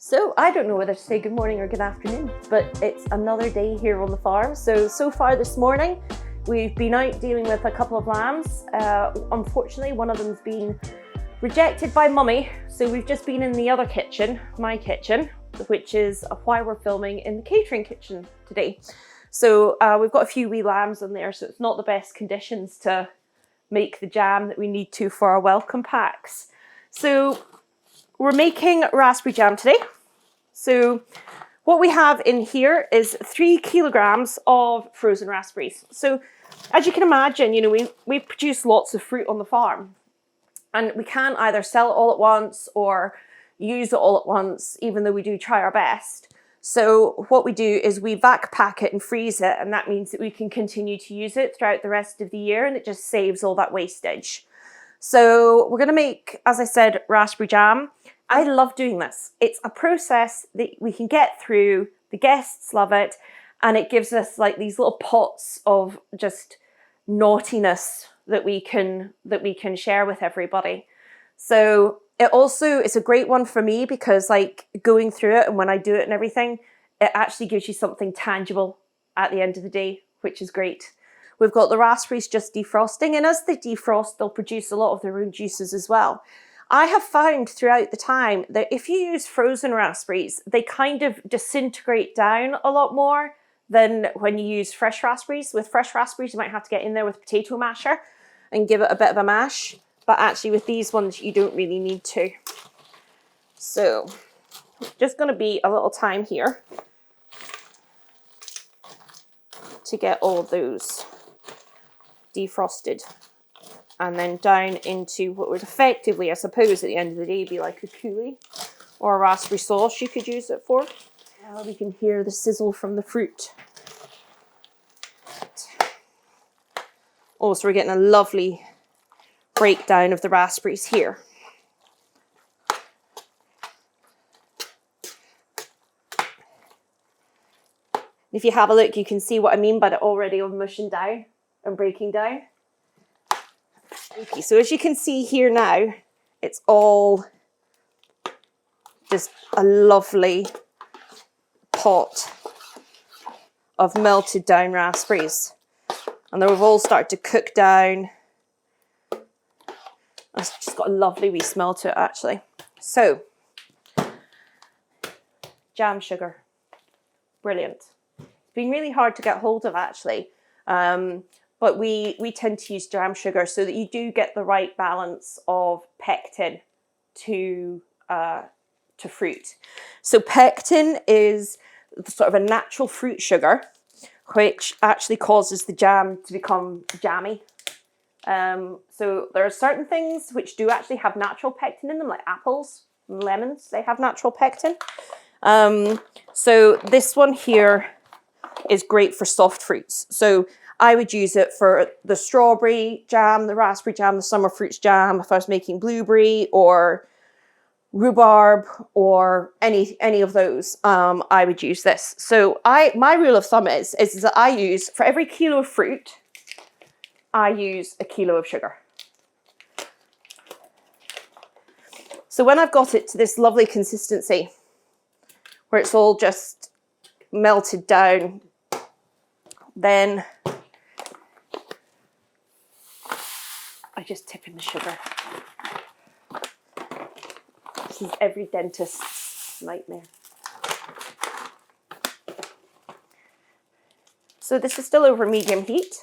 So I don't know whether to say good morning or good afternoon, but it's another day here on the farm. So far this morning, we've been out dealing with a couple of lambs. Unfortunately, one of them's been rejected by mummy. So we've just been in the other kitchen, my kitchen, which is why we're filming in the catering kitchen today. So we've got a few wee lambs in there, so it's not the best conditions to make the jam that we need to for our welcome packs. So we're making raspberry jam today. So what we have in here is 3 kilograms of frozen raspberries. So as you can imagine, you know, we produce lots of fruit on the farm, and we can't either sell it all at once or use it all at once, even though we do try our best. So what we do is we vac pack it and freeze it, and that means that we can continue to use it throughout the rest of the year, and it just saves all that wastage. So we're going to make, as I said, raspberry jam. I love doing this. It's a process that we can get through, the guests love it, and it gives us like these little pots of just naughtiness that we can share with everybody. So it's a great one for me because like going through it and when I do it and everything, it actually gives you something tangible at the end of the day, which is great. We've got the raspberries just defrosting, and as they defrost, they'll produce a lot of their own juices as well. I have found throughout the time that if you use frozen raspberries, they kind of disintegrate down a lot more than when you use fresh raspberries. With fresh raspberries, you might have to get in there with a potato masher and give it a bit of a mash. But actually with these ones, you don't really need to. So just going to be a little time here to get all of those defrosted. And then down into what would effectively, I suppose, at the end of the day, be like a coulis or a raspberry sauce you could use it for. We can hear the sizzle from the fruit. Oh, so we're getting a lovely breakdown of the raspberries here. If you have a look, you can see what I mean by it already mushing down and breaking down. Okay, so as you can see here now, it's all just a lovely pot of melted down raspberries. And they've all started to cook down. It's just got a lovely wee smell to it actually. So, jam sugar, brilliant. It's been really hard to get hold of actually. But we tend to use jam sugar so that you do get the right balance of pectin to fruit. So pectin is sort of a natural fruit sugar, which actually causes the jam to become jammy. So there are certain things which do actually have natural pectin in them, like apples and lemons, they have natural pectin. So this one here is great for soft fruits. So I would use it for the strawberry jam, the raspberry jam, the summer fruits jam, if I was making blueberry or rhubarb or any of those, I would use this. So my rule of thumb is that I use, for every kilo of fruit, I use a kilo of sugar. So when I've got it to this lovely consistency, where it's all just melted down, then I just tip in the sugar. This is every dentist's nightmare. So this is still over medium heat.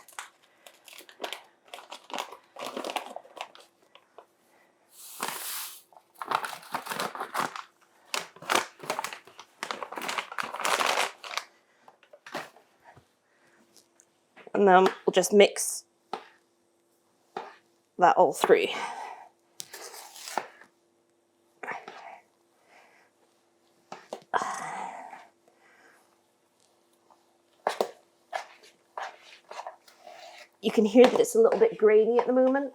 And then we'll just mix that all through. You can hear that it's a little bit grainy at the moment.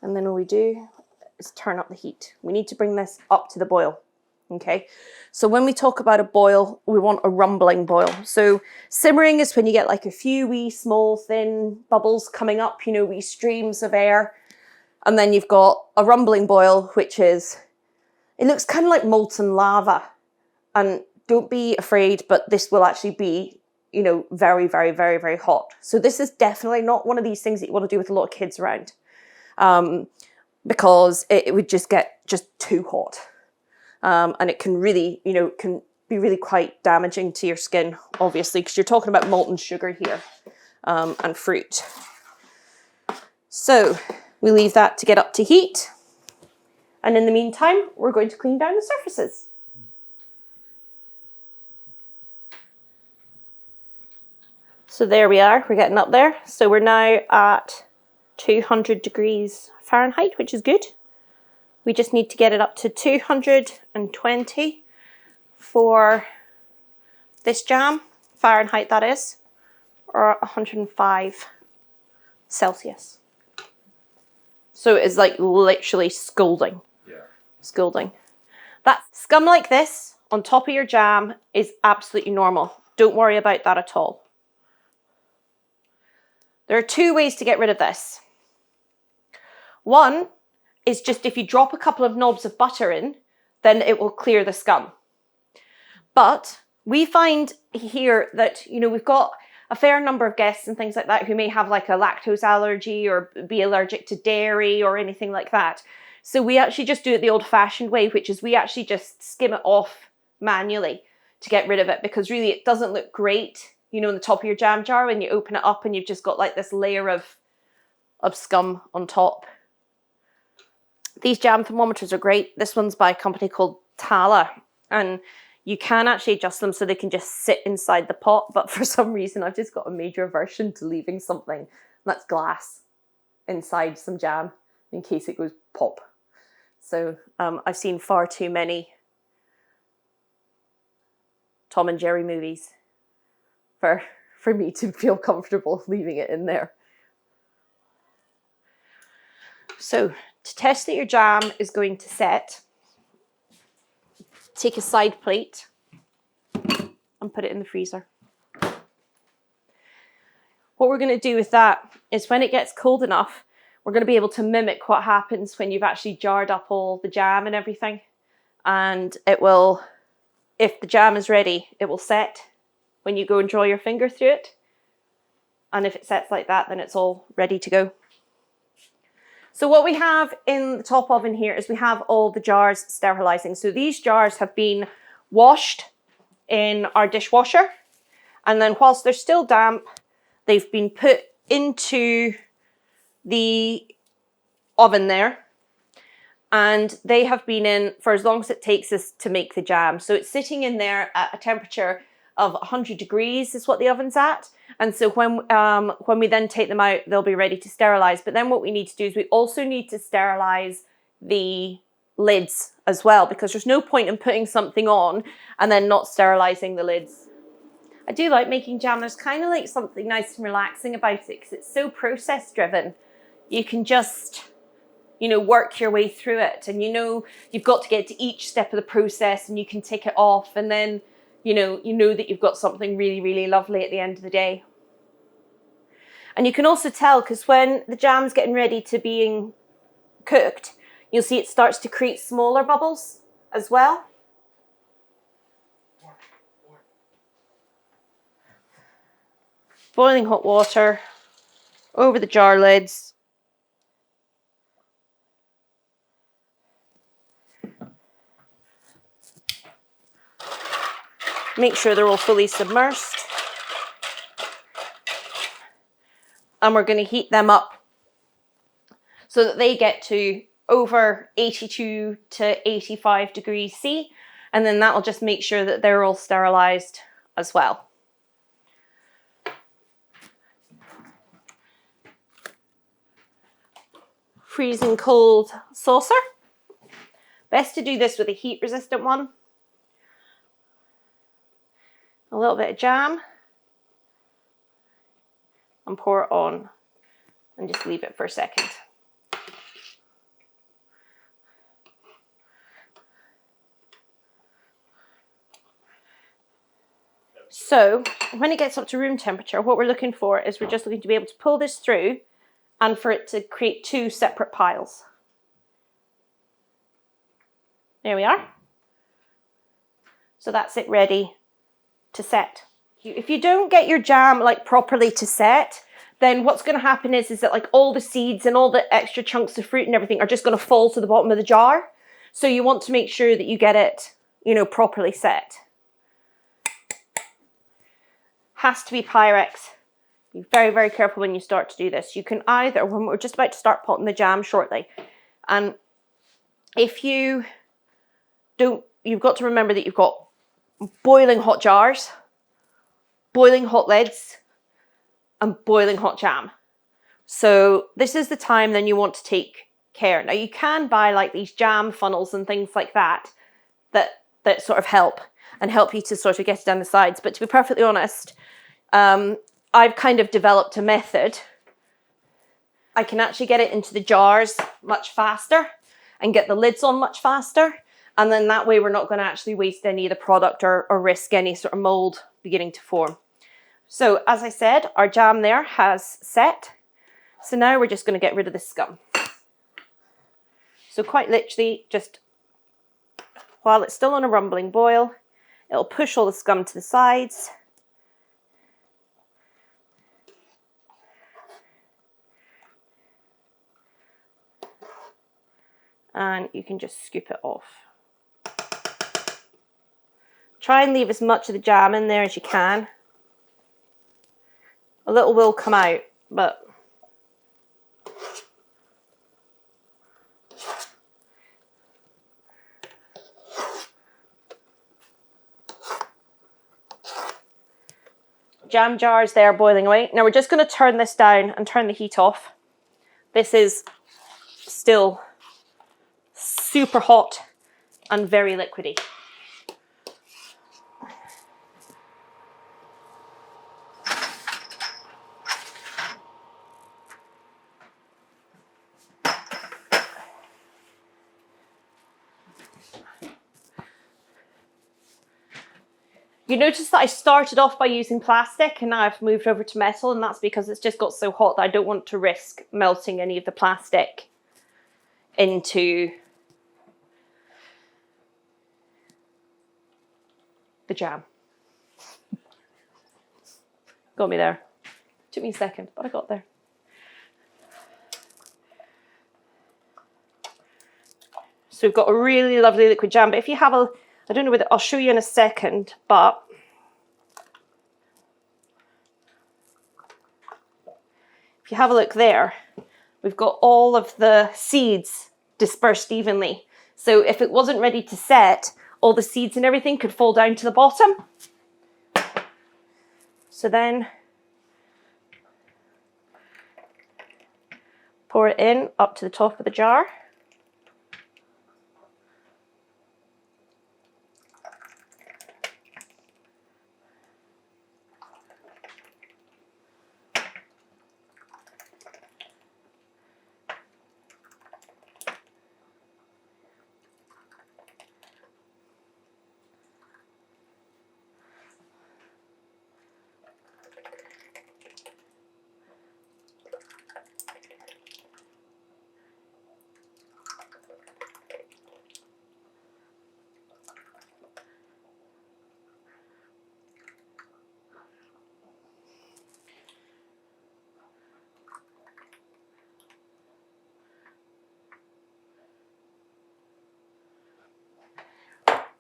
And then all we do is turn up the heat. We need to bring this up to the boil. Okay, So when we talk about a boil, we want a rumbling boil. So simmering is when you get like a few wee small thin bubbles coming up, you know, wee streams of air. And then you've got a rumbling boil, which is, it looks kind of like molten lava. And don't be afraid, but this will actually be, you know, very, very, very, very hot. So this is definitely not one of these things that you want to do with a lot of kids around, because it would just get too hot. And it can really, you know, can be really quite damaging to your skin, obviously, because you're talking about molten sugar here, and fruit. So we leave that to get up to heat. And in the meantime, we're going to clean down the surfaces. So there we are, we're getting up there. So we're now at 200 degrees Fahrenheit, which is good. We just need to get it up to 220 for this jam, Fahrenheit that is, or 105 Celsius. So it's like literally scalding. Yeah. Scalding. That scum like this on top of your jam is absolutely normal. Don't worry about that at all. There are two ways to get rid of this. One is just if you drop a couple of knobs of butter in, then it will clear the scum. But we find here that, you know, we've got a fair number of guests and things like that who may have like a lactose allergy or be allergic to dairy or anything like that. So we actually just do it the old-fashioned way, which is we actually just skim it off manually to get rid of it, because really it doesn't look great, you know, in the top of your jam jar when you open it up and you've just got like this layer of scum on top. These jam thermometers are great. This one's by a company called Tala, and you can actually adjust them so they can just sit inside the pot, but for some reason I've just got a major aversion to leaving something that's glass inside some jam in case it goes pop. So I've seen far too many Tom and Jerry movies for me to feel comfortable leaving it in there. So to test that your jam is going to set, take a side plate and put it in the freezer. What we're going to do with that is when it gets cold enough, we're going to be able to mimic what happens when you've actually jarred up all the jam and everything. And it will, if the jam is ready, it will set when you go and draw your finger through it. And if it sets like that, then it's all ready to go. So what we have in the top oven here is we have all the jars sterilizing. So these jars have been washed in our dishwasher. And then whilst they're still damp, they've been put into the oven there. And they have been in for as long as it takes us to make the jam. So it's sitting in there at a temperature of 100 degrees is what the oven's at. And so when we then take them out, they'll be ready to sterilize. But then what we need to do is we also need to sterilize the lids as well, because there's no point in putting something on and then not sterilizing the lids. I do like making jam. There's kind of like something nice and relaxing about it because it's so process driven. You can just, you know, work your way through it, and you know you've got to get to each step of the process and you can tick it off, and then you know that you've got something really, really lovely at the end of the day. And you can also tell, because when the jam's getting ready to being cooked, you'll see it starts to create smaller bubbles as well. Boiling hot water over the jar lids. Make sure they're all fully submersed. And we're going to heat them up so that they get to over 82 to 85 degrees C. And then that will just make sure that they're all sterilized as well. Freezing cold saucer. Best to do this with a heat resistant one. A little bit of jam and pour it on and just leave it for a second. So when it gets up to room temperature, what we're looking for is we're just looking to be able to pull this through and for it to create 2 separate piles. There we are. So that's it ready to set. If you don't get your jam like properly to set, then what's going to happen is that like all the seeds and all the extra chunks of fruit and everything are just going to fall to the bottom of the jar. So you want to make sure that you get it, you know, properly set. Has to be Pyrex. Be very, very careful when you start to do this. You can either, when we're just about to start potting the jam shortly, and if you don't, you've got to remember that you've got boiling hot jars, boiling hot lids, and boiling hot jam. So this is the time then you want to take care. Now you can buy like these jam funnels and things like that sort of help you to sort of get it down the sides. But to be perfectly honest, I've kind of developed a method. I can actually get it into the jars much faster and get the lids on much faster. And then that way we're not going to actually waste any of the product or risk any sort of mold beginning to form. So as I said, our jam there has set. So now we're just going to get rid of the scum. So quite literally, just while it's still on a rumbling boil, it'll push all the scum to the sides. And you can just scoop it off. Try and leave as much of the jam in there as you can. A little will come out, but jam jars there boiling away. Now we're just going to turn this down and turn the heat off. This is still super hot and very liquidy. You notice that I started off by using plastic and now I've moved over to metal, and that's because it's just got so hot that I don't want to risk melting any of the plastic into the jam. Got me there. Took me a second, but I got there. So we've got a really lovely liquid jam, but if you have a, I don't know whether, I'll show you in a second, but if you have a look there, we've got all of the seeds dispersed evenly. So if it wasn't ready to set, all the seeds and everything could fall down to the bottom. So then pour it in up to the top of the jar.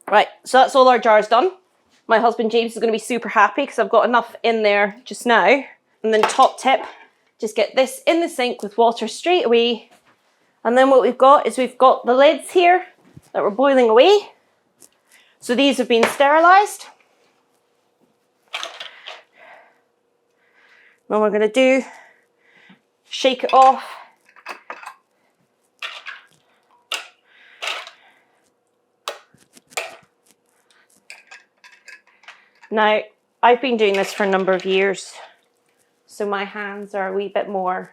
Right, so that's all our jars done. My husband James is going to be super happy because I've got enough in there just now. And then top tip, just get this in the sink with water straight away. And then what we've got is we've got the lids here that were boiling away. So these have been sterilized. Now what we're going to do, shake it off. Now, I've been doing this for a number of years, so my hands are a wee bit more.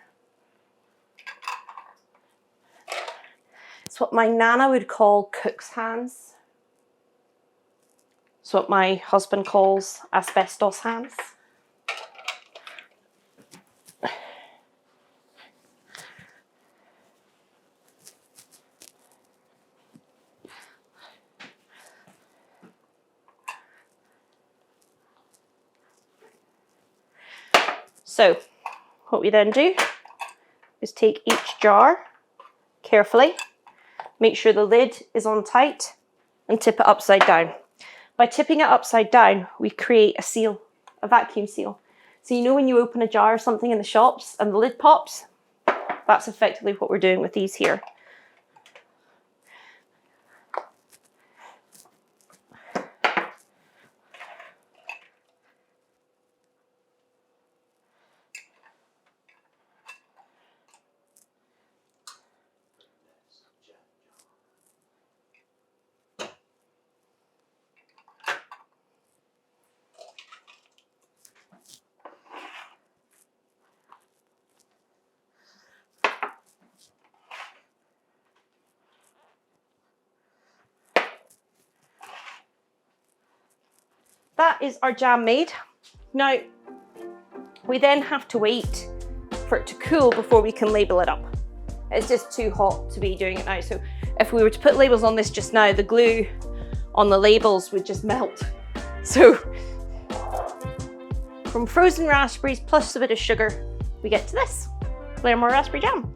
It's what my nana would call cook's hands. It's what my husband calls asbestos hands. So what we then do is take each jar carefully, make sure the lid is on tight, and tip it upside down. By tipping it upside down, we create a seal, a vacuum seal. So you know when you open a jar or something in the shops and the lid pops? That's effectively what we're doing with these here. That is our jam made. Now, we then have to wait for it to cool before we can label it up. It's just too hot to be doing it now. So if we were to put labels on this just now, the glue on the labels would just melt. So from frozen raspberries plus a bit of sugar, we get to this, Blairmore raspberry jam.